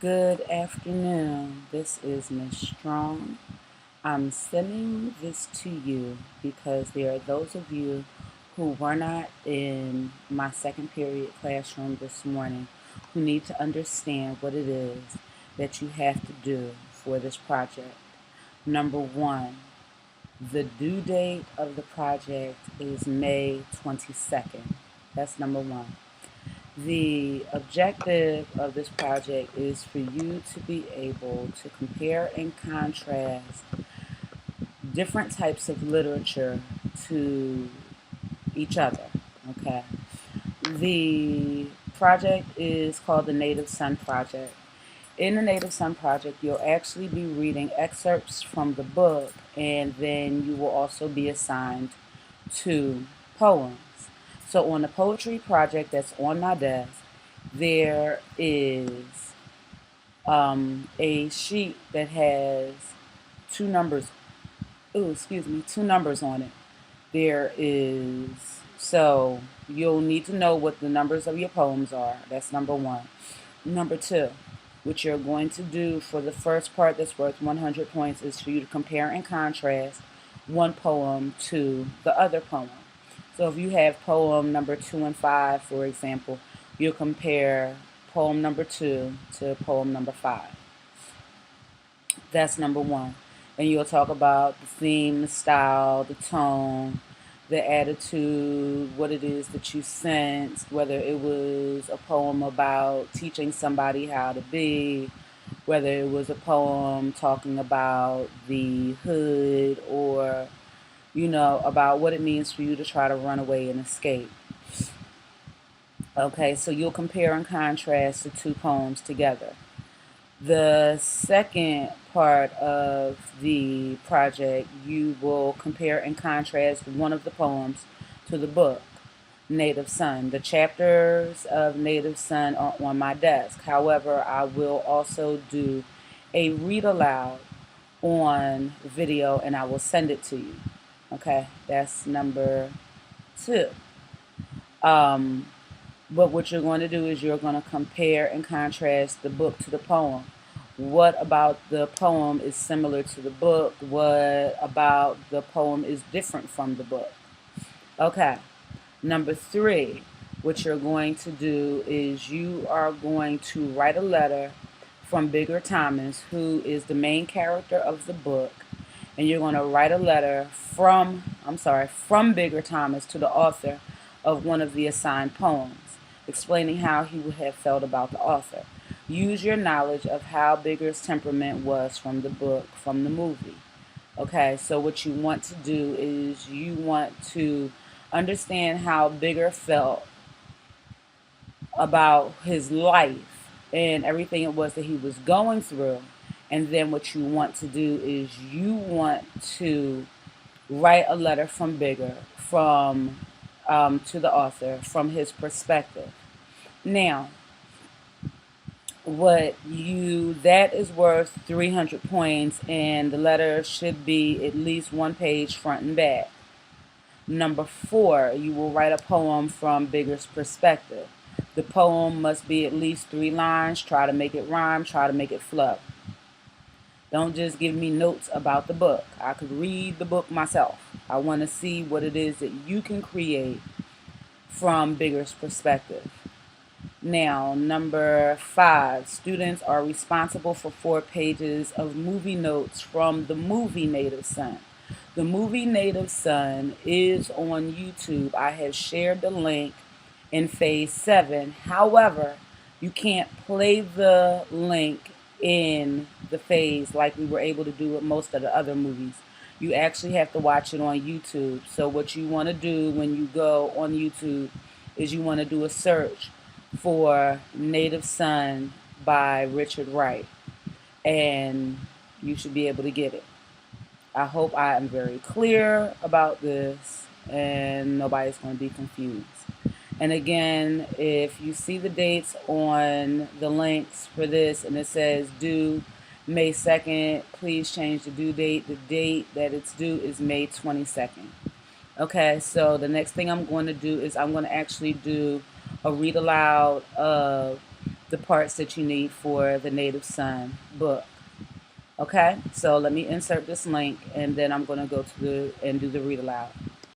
Good afternoon. This is Miss Strong. I'm sending this to you because there are those of you who were not in my second period classroom this morning who need to understand what it is that you have to do for this project. Number one, the due date of the project is May 22nd. That's number one. The objective of this project is for you to be able to compare and contrast different types of literature to each other. Okay. The project is called the Native Son Project. In the Native Son Project, you'll actually be reading excerpts from the book, and then you will also be assigned to poems. So on the poetry project that's on my desk, there is a sheet that has two numbers. Two numbers on it. There is so you'll need to know what the numbers of your poems are. That's number one. Number two, what you're going to do for the first part that's worth 100 points is for you to compare and contrast one poem to the other poem. So if you have poem number 2 and 5, for example, you'll compare poem number 2 to poem number 5. That's number one. And you'll talk about the theme, the style, the tone, the attitude, what it is that you sensed, whether it was a poem about teaching somebody how to be, whether it was a poem talking about the hood or, about what it means for you to try to run away and escape. Okay, so you'll compare and contrast the two poems together. The second part of the project, you will compare and contrast one of the poems to the book, Native Son. The chapters of Native Son are on my desk. However, I will also do a read aloud on video and I will send it to you. Okay, that's number two. But what you're going to do is you're going to compare and contrast the book to the poem. What about the poem is similar to the book? What about the poem is different from the book? Okay. Number three, what you're going to do is you are going to write a letter from Bigger Thomas, who is the main character of the book, and you're going to write a letter from Bigger Thomas to the author of one of the assigned poems, explaining how he would have felt about the author. Use your knowledge of how Bigger's temperament was from the book, from the movie. Okay, so what you want to do is you want to understand how Bigger felt about his life and everything it was that he was going through. And then what you want to do is you want to write a letter from Bigger from to the author from his perspective. Now, that is worth 300 points, and the letter should be at least one page front and back. Number four, you will write a poem from Bigger's perspective. The poem must be at least 3 lines. Try to make it rhyme, try to make it flow. Don't just give me notes about the book. I could read the book myself. I want to see what it is that you can create from Bigger's perspective. Now, number 5, students are responsible for 4 pages of movie notes from the movie Native Son. The movie Native Son is on YouTube. I have shared the link in phase 7. However, you can't play the link in the phase like we were able to do with most of the other movies. You actually have to watch it on YouTube. So what you want to do when you go on YouTube is you want to do a search for Native Son by Richard Wright, and you should be able to get it. I hope I am very clear about this and nobody's going to be confused. And again, if you see the dates on the links for this and it says due May 2nd, please change the due date. The date that it's due is May 22nd. Okay, so the next thing I'm going to do is I'm going to actually do a read aloud of the parts that you need for the Native Son book. Okay, so let me insert this link, and then I'm going to go to and do the read aloud.